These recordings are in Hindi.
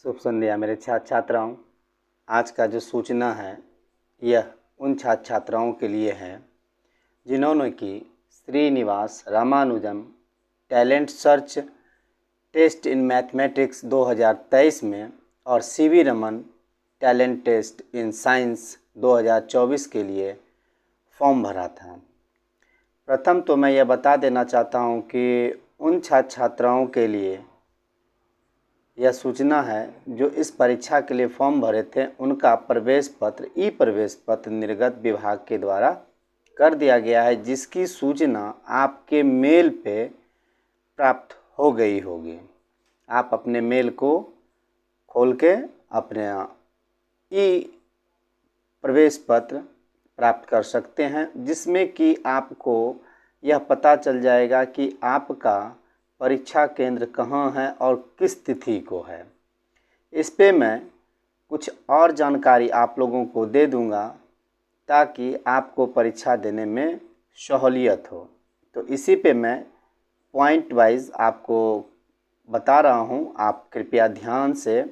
शुभ संध्या मेरे छात्र छात्राओं। आज का जो सूचना है यह उन छात्र छात्राओं के लिए है जिन्होंने कि Srinivasa Ramanujan talent search test in mathematics 2023 में और CV Raman talent test in science 2024 के लिए फॉर्म भरा था। प्रथम तो मैं यह बता देना चाहता हूं कि उन छात्र छात्राओं के लिए यह सूचना है जो इस परीक्षा के लिए फॉर्म भरे थे, उनका प्रवेश पत्र ई प्रवेश पत्र निर्गत विभाग के द्वारा कर दिया गया है, जिसकी सूचना आपके मेल पे प्राप्त हो गई होगी। आप अपने मेल को खोल के अपने ई प्रवेश पत्र प्राप्त कर सकते हैं, जिसमें कि आपको यह पता चल जाएगा कि आपका परीक्षा केंद्र कहाँ है और किस तिथि को है। इस पे मैं कुछ और जानकारी आप लोगों को दे दूंगा ताकि आपको परीक्षा देने में सहूलियत हो। तो इसी पे मैं पॉइंट वाइज आपको बता रहा हूँ, आप कृपया ध्यान से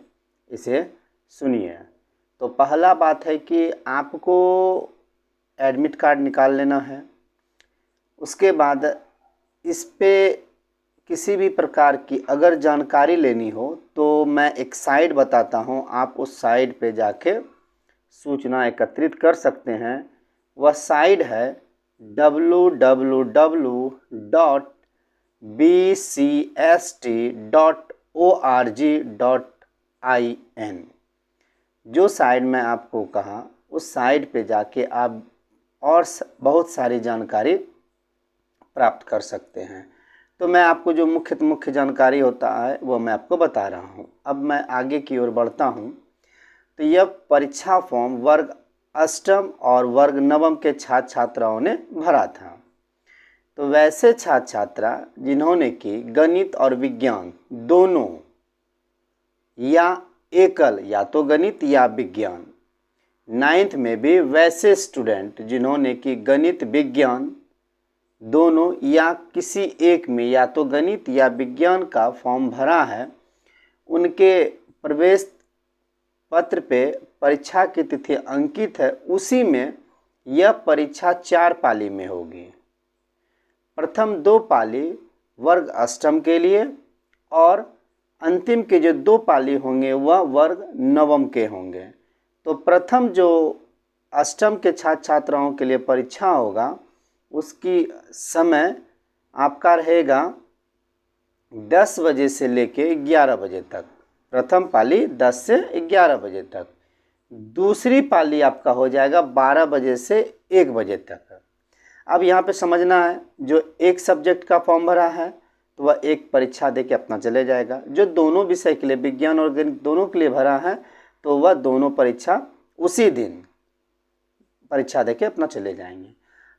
इसे सुनिए। तो पहला बात है कि आपको एडमिट कार्ड निकाल लेना है। उसके बाद इस पे किसी भी प्रकार की अगर जानकारी लेनी हो तो मैं एक साइट बताता हूं, आप उस साइट पे जाके सूचना एकत्रित कर सकते हैं। वह साइट है www.bcst.org.in। जो साइट मैं आपको कहा उस साइट पे जाके आप और बहुत सारी जानकारी प्राप्त कर सकते हैं। तो मैं आपको जो मुख्य जानकारी होता है वो मैं आपको बता रहा हूँ। अब मैं आगे की ओर बढ़ता हूँ। तो यह परीक्षा फॉर्म वर्ग अष्टम और वर्ग नवम के छात्र छात्राओं ने भरा था। तो वैसे छात्र छात्रा जिन्होंने कि गणित और विज्ञान दोनों या एकल या तो गणित या विज्ञान, 9th में भी वैसे स्टूडेंट जिन्होंने कि गणित विज्ञान दोनों या किसी एक में या तो गणित या विज्ञान का फॉर्म भरा है, उनके प्रवेश पत्र पे परीक्षा की तिथि अंकित है। उसी में यह परीक्षा 4 पाली में होगी। प्रथम 2 पाली वर्ग अष्टम के लिए और अंतिम के जो 2 पाली होंगे वह वर्ग नवम के होंगे। तो प्रथम जो अष्टम के छात्र छात्राओं के लिए परीक्षा होगा उसकी समय आपका रहेगा 10 बजे से लेके 11 बजे तक। प्रथम पाली 10 से 11 बजे तक। दूसरी पाली आपका हो जाएगा 12 बजे से 1 बजे तक। अब यहाँ पे समझना है, जो एक सब्जेक्ट का फॉर्म भरा है तो वह एक परीक्षा दे के अपना चले जाएगा। जो दोनों विषय के लिए विज्ञान और गणित दोनों के लिए भरा है तो वह दोनों परीक्षा उसी दिन परीक्षा दे के अपना चले जाएंगे।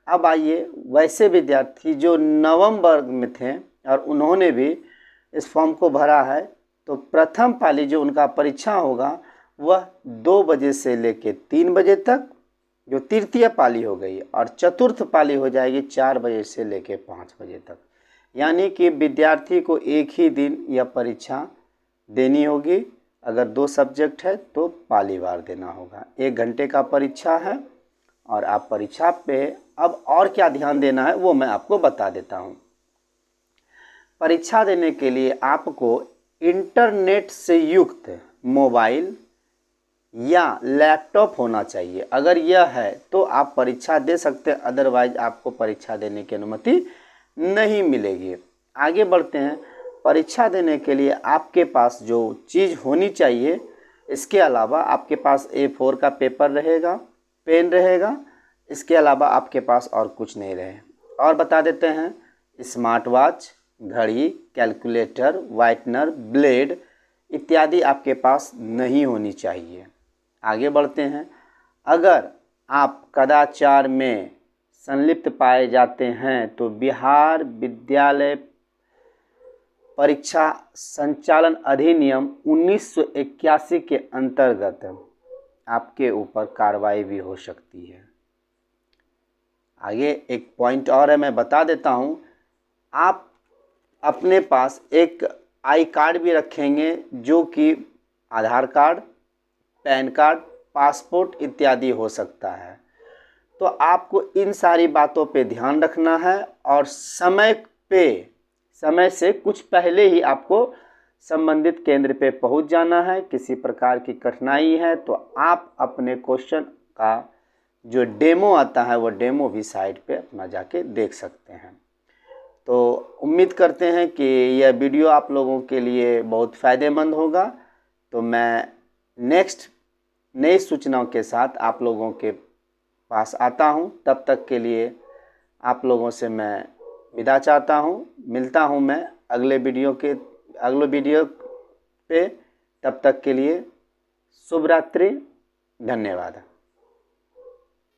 अब आइए वैसे विद्यार्थी जो नवम वर्ग में थे और उन्होंने भी इस फॉर्म को भरा है, तो प्रथम पाली जो उनका परीक्षा होगा वह 2 बजे से लेके 3 बजे तक, जो तृतीय पाली हो गई, और चतुर्थ पाली हो जाएगी 4 बजे से लेके 5 बजे तक। यानी कि विद्यार्थी को एक ही दिन यह परीक्षा देनी होगी। अगर 2 सब्जेक्ट है तो पालीवार देना होगा। 1 घंटे का परीक्षा है और आप परीक्षा पे अब और क्या ध्यान देना है वो मैं आपको बता देता हूँ। परीक्षा देने के लिए आपको इंटरनेट से युक्त मोबाइल या लैपटॉप होना चाहिए। अगर यह है तो आप परीक्षा दे सकते हैं, अदरवाइज आपको परीक्षा देने की अनुमति नहीं मिलेगी। आगे बढ़ते हैं। परीक्षा देने के लिए आपके पास जो चीज़ होनी चाहिए, इसके अलावा आपके पास A4 का पेपर रहेगा, पेन रहेगा, इसके अलावा आपके पास और कुछ नहीं रहे। और बता देते हैं, स्मार्ट वॉच, घड़ी, कैलकुलेटर, व्हाइटनर, ब्लेड इत्यादि आपके पास नहीं होनी चाहिए। आगे बढ़ते हैं। अगर आप कदाचार में संलिप्त पाए जाते हैं तो बिहार विद्यालय परीक्षा संचालन अधिनियम 1981 के अंतर्गत आपके ऊपर कार्रवाई भी हो सकती है। आगे एक पॉइंट और है, मैं बता देता हूँ। आप अपने पास एक आई कार्ड भी रखेंगे जो कि आधार कार्ड, पैन कार्ड, पासपोर्ट इत्यादि हो सकता है। तो आपको इन सारी बातों पे ध्यान रखना है और समय से कुछ पहले ही आपको संबंधित केंद्र पे पहुंच जाना है। किसी प्रकार की कठिनाई है तो आप अपने क्वेश्चन का जो डेमो आता है वो डेमो भी साइट पे अपना जाके देख सकते हैं। तो उम्मीद करते हैं कि यह वीडियो आप लोगों के लिए बहुत फ़ायदेमंद होगा। तो मैं नेक्स्ट नई सूचनाओं के साथ आप लोगों के पास आता हूं। तब तक के लिए आप लोगों से मैं विदा चाहता हूं। मिलता हूं मैं अगले वीडियो पे। तब तक के लिए शुभ रात्रि, धन्यवाद।